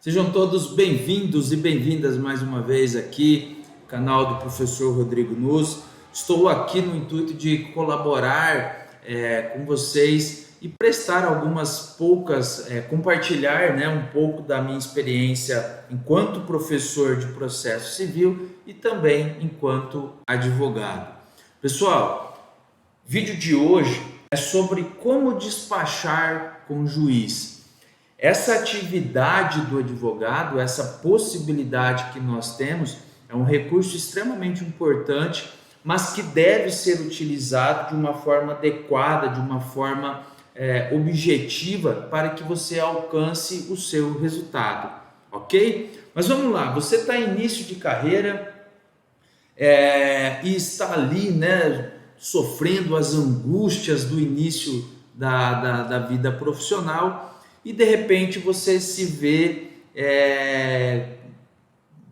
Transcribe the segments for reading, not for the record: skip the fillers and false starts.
Sejam todos bem-vindos e bem-vindas mais uma vez aqui, canal do professor Rodrigo Nuss. Estou aqui no intuito de colaborar com vocês e prestar compartilhar um pouco da minha experiência enquanto professor de processo civil e também enquanto advogado. Pessoal, o vídeo de hoje é sobre como despachar com o juiz. Essa atividade do advogado, essa possibilidade que nós temos, é um recurso extremamente importante, mas que deve ser utilizado de uma forma adequada, de uma forma objetiva, para que você alcance o seu resultado, ok? Mas vamos lá, você está em início de carreira e está ali, sofrendo as angústias do início da vida profissional, e de repente você se vê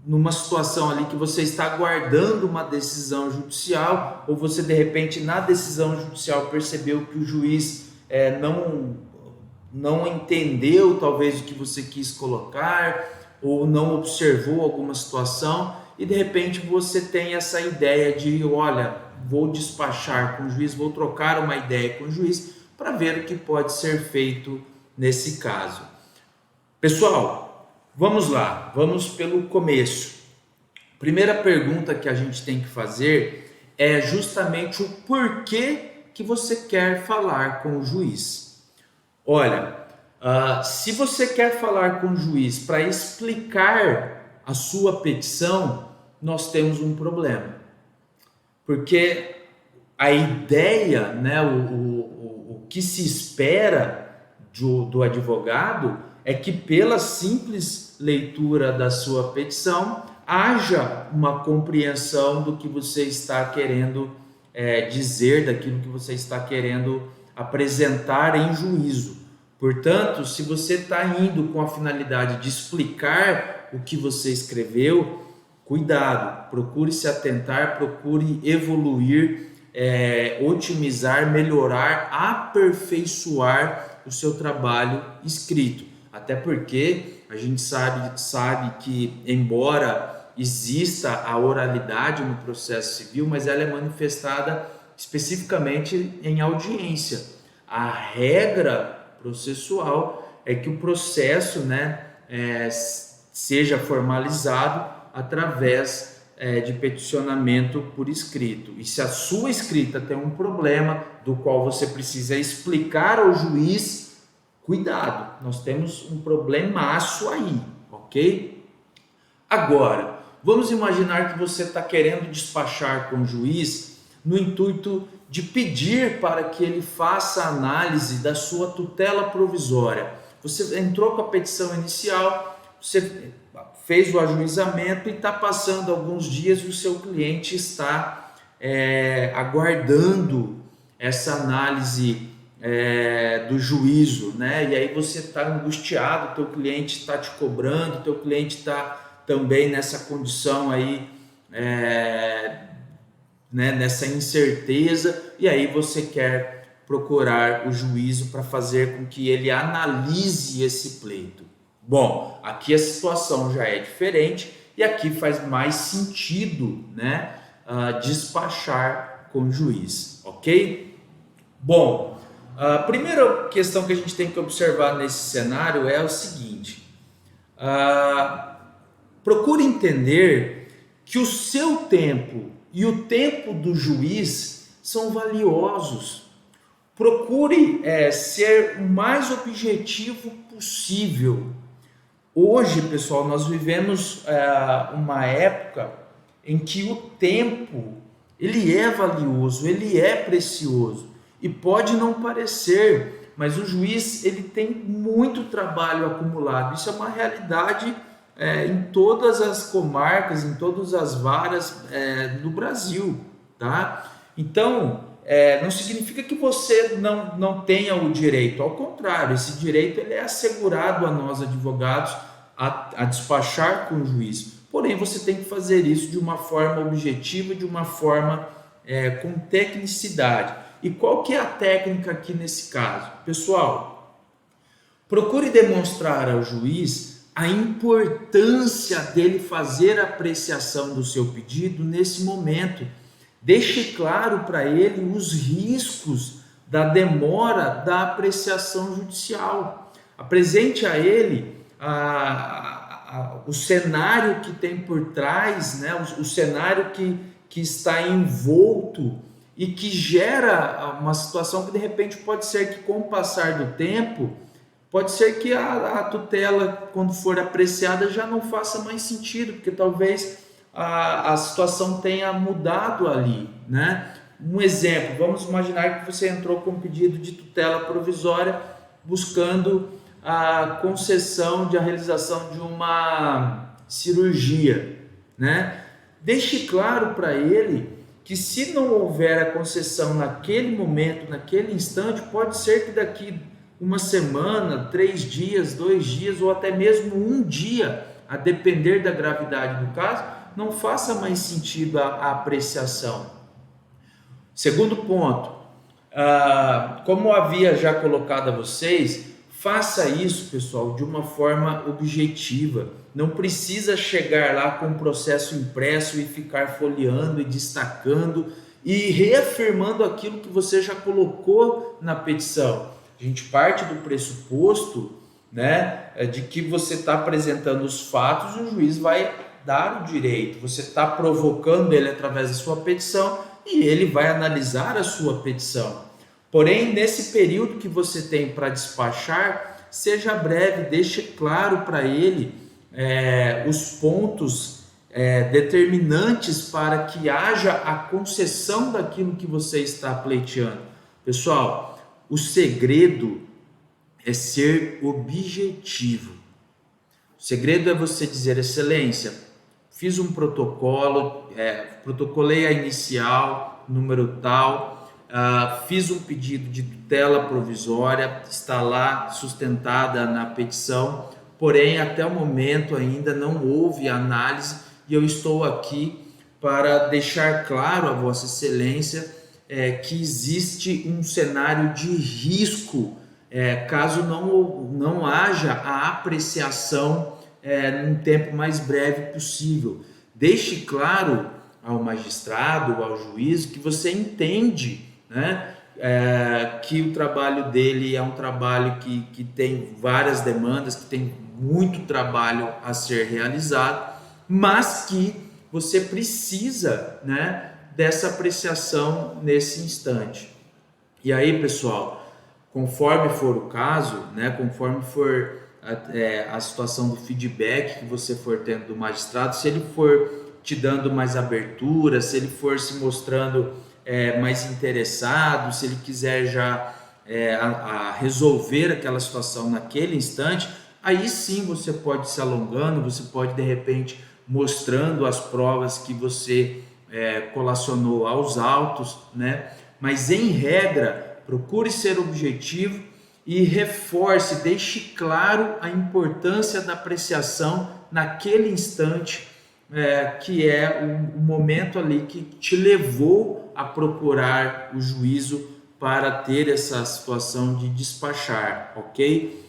numa situação ali que você está aguardando uma decisão judicial, ou você de repente na decisão judicial percebeu que o juiz não entendeu talvez o que você quis colocar, ou não observou alguma situação, e de repente você tem essa ideia de, olha, vou despachar com o juiz, vou trocar uma ideia com o juiz para ver o que pode ser feito nesse caso. Pessoal, vamos lá, vamos pelo começo. Primeira pergunta que a gente tem que fazer é justamente o porquê que você quer falar com o juiz. Olha, se você quer falar com o juiz para explicar a sua petição, nós temos um problema. Porque a ideia, o que se espera do advogado é que pela simples leitura da sua petição haja uma compreensão do que você está querendo dizer, daquilo que você está querendo apresentar em juízo. Portanto, se você está indo com a finalidade de explicar o que você escreveu, cuidado, procure se atentar, procure evoluir, otimizar, melhorar, aperfeiçoar o seu trabalho escrito. Até porque a gente sabe que, embora exista a oralidade no processo civil, mas ela é manifestada especificamente em audiência. A regra processual é que o processo seja formalizado através de peticionamento por escrito. E se a sua escrita tem um problema do qual você precisa explicar ao juiz, cuidado, nós temos um problemaço aí, ok? Agora, vamos imaginar que você está querendo despachar com o juiz no intuito de pedir para que ele faça a análise da sua tutela provisória. Você entrou com a petição inicial, você fez o ajuizamento e está passando alguns dias e o seu cliente está aguardando essa análise do juízo, E aí você está angustiado, teu cliente está te cobrando, teu cliente está também nessa condição aí, nessa incerteza, e aí você quer procurar o juízo para fazer com que ele analise esse pleito. Bom, aqui a situação já é diferente e aqui faz mais sentido, despachar com o juiz, ok? Bom, a primeira questão que a gente tem que observar nesse cenário é o seguinte: procure entender que o seu tempo e o tempo do juiz são valiosos. Procure ser o mais objetivo possível. Hoje, pessoal, nós vivemos uma época em que o tempo ele é valioso, ele é precioso, e pode não parecer, mas o juiz ele tem muito trabalho acumulado. Isso é uma realidade em todas as comarcas, em todas as varas do Brasil, tá? Então, não significa que você não tenha o direito, ao contrário, esse direito ele é assegurado a nós advogados a despachar com o juiz. Porém, você tem que fazer isso de uma forma objetiva, de uma forma com tecnicidade. E qual que é a técnica aqui nesse caso? Pessoal, procure demonstrar ao juiz a importância dele fazer a apreciação do seu pedido nesse momento. Deixe claro para ele os riscos da demora da apreciação judicial. Apresente a ele o cenário que tem por trás, né? O cenário que está envolto e que gera uma situação que de repente pode ser que com o passar do tempo, pode ser que a tutela, quando for apreciada, já não faça mais sentido, porque talvez a situação tenha mudado ali, né? Um exemplo, vamos imaginar que você entrou com um pedido de tutela provisória buscando a concessão de a realização de uma cirurgia, né? Deixe claro para ele que se não houver a concessão naquele momento, naquele instante, pode ser que daqui uma semana, 3 dias, 2 dias ou até mesmo um dia, a depender da gravidade do caso, não faça mais sentido a apreciação. Segundo ponto, como havia já colocado a vocês, faça isso, pessoal, de uma forma objetiva. Não precisa chegar lá com o processo impresso e ficar folheando e destacando e reafirmando aquilo que você já colocou na petição. A gente parte do pressuposto, né, de que você está apresentando os fatos e o juiz vai dar o direito. Você está provocando ele através da sua petição e ele vai analisar a sua petição. Porém, nesse período que você tem para despachar, seja breve, deixe claro para ele os pontos determinantes para que haja a concessão daquilo que você está pleiteando. Pessoal, o segredo é ser objetivo. O segredo é você dizer: excelência, fiz um protocolo, protocolei a inicial, número tal, fiz um pedido de tutela provisória, está lá sustentada na petição, porém até o momento ainda não houve análise e eu estou aqui para deixar claro a Vossa Excelência que existe um cenário de risco caso não haja a apreciação num tempo mais breve possível. Deixe claro ao magistrado, ao juiz, que você entende, né, que o trabalho dele é um trabalho que tem várias demandas, que tem muito trabalho a ser realizado, mas que você precisa, né, dessa apreciação nesse instante. E aí, pessoal, conforme for o caso, né, conforme for a situação do feedback que você for tendo do magistrado, se ele for te dando mais abertura, se ele for se mostrando mais interessado, se ele quiser já resolver aquela situação naquele instante, aí sim você pode se alongando, você pode de repente mostrando as provas que você colacionou aos autos, né? Mas em regra, procure ser objetivo e reforce, deixe claro a importância da apreciação naquele instante, que é o momento ali que te levou a procurar o juízo para ter essa situação de despachar, ok?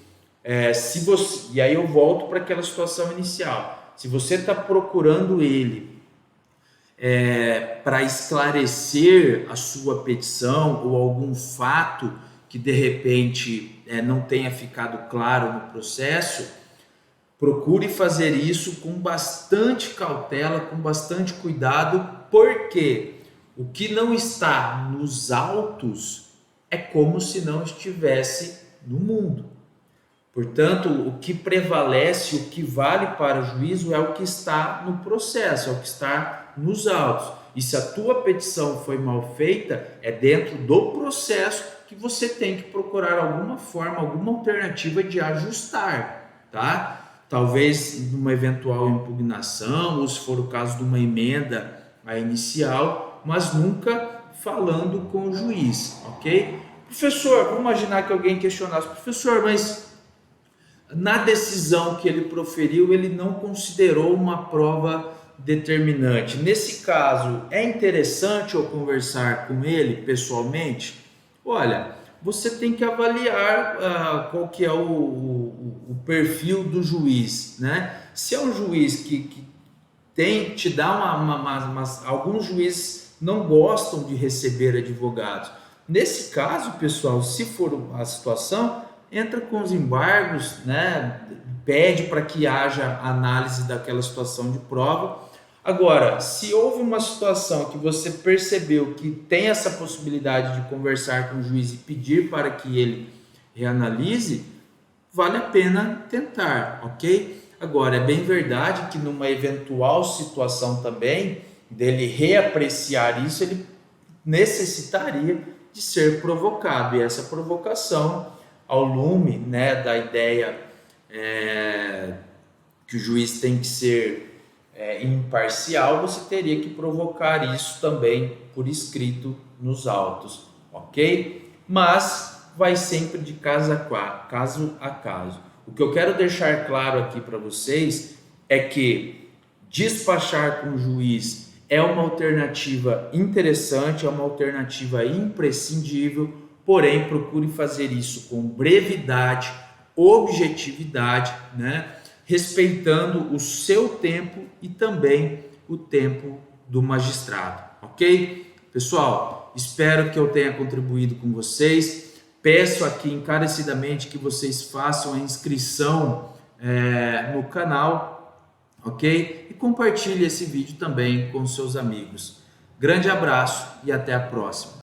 E aí eu volto para aquela situação inicial. Se você está procurando ele para esclarecer a sua petição ou algum fato que de repente não tenha ficado claro no processo, procure fazer isso com bastante cautela, com bastante cuidado, porque o que não está nos autos é como se não estivesse no mundo. Portanto, o que prevalece, o que vale para o juízo é o que está no processo, é o que está nos autos. E se a tua petição foi mal feita, é dentro do processo que você tem que procurar alguma forma, alguma alternativa de ajustar, tá? Talvez numa eventual impugnação, ou se for o caso de uma emenda à inicial, mas nunca falando com o juiz, ok? Professor, vamos imaginar que alguém questionasse: professor, mas na decisão que ele proferiu, ele não considerou uma prova determinante. Nesse caso, é interessante eu conversar com ele pessoalmente? Olha, você tem que avaliar qual que é o o perfil do juiz, né? Se é um juiz que te dá alguns juízes não gostam de receber advogados. Nesse caso, pessoal, se for a situação, entra com os embargos, né? Pede para que haja análise daquela situação de prova. Agora, se houve uma situação que você percebeu que tem essa possibilidade de conversar com o juiz e pedir para que ele reanalise, vale a pena tentar, ok? Agora, é bem verdade que numa eventual situação também dele reapreciar isso, ele necessitaria de ser provocado, e essa provocação, ao lume, né, da ideia que o juiz tem que ser imparcial, você teria que provocar isso também por escrito nos autos, ok? Mas vai sempre de caso a caso. O que eu quero deixar claro aqui para vocês é que despachar com o juiz é uma alternativa interessante, é uma alternativa imprescindível, porém procure fazer isso com brevidade, objetividade, né? Respeitando o seu tempo e também o tempo do magistrado, ok? Pessoal, espero que eu tenha contribuído com vocês. Peço aqui encarecidamente que vocês façam a inscrição no canal, ok? E compartilhe esse vídeo também com seus amigos. Grande abraço e até a próxima.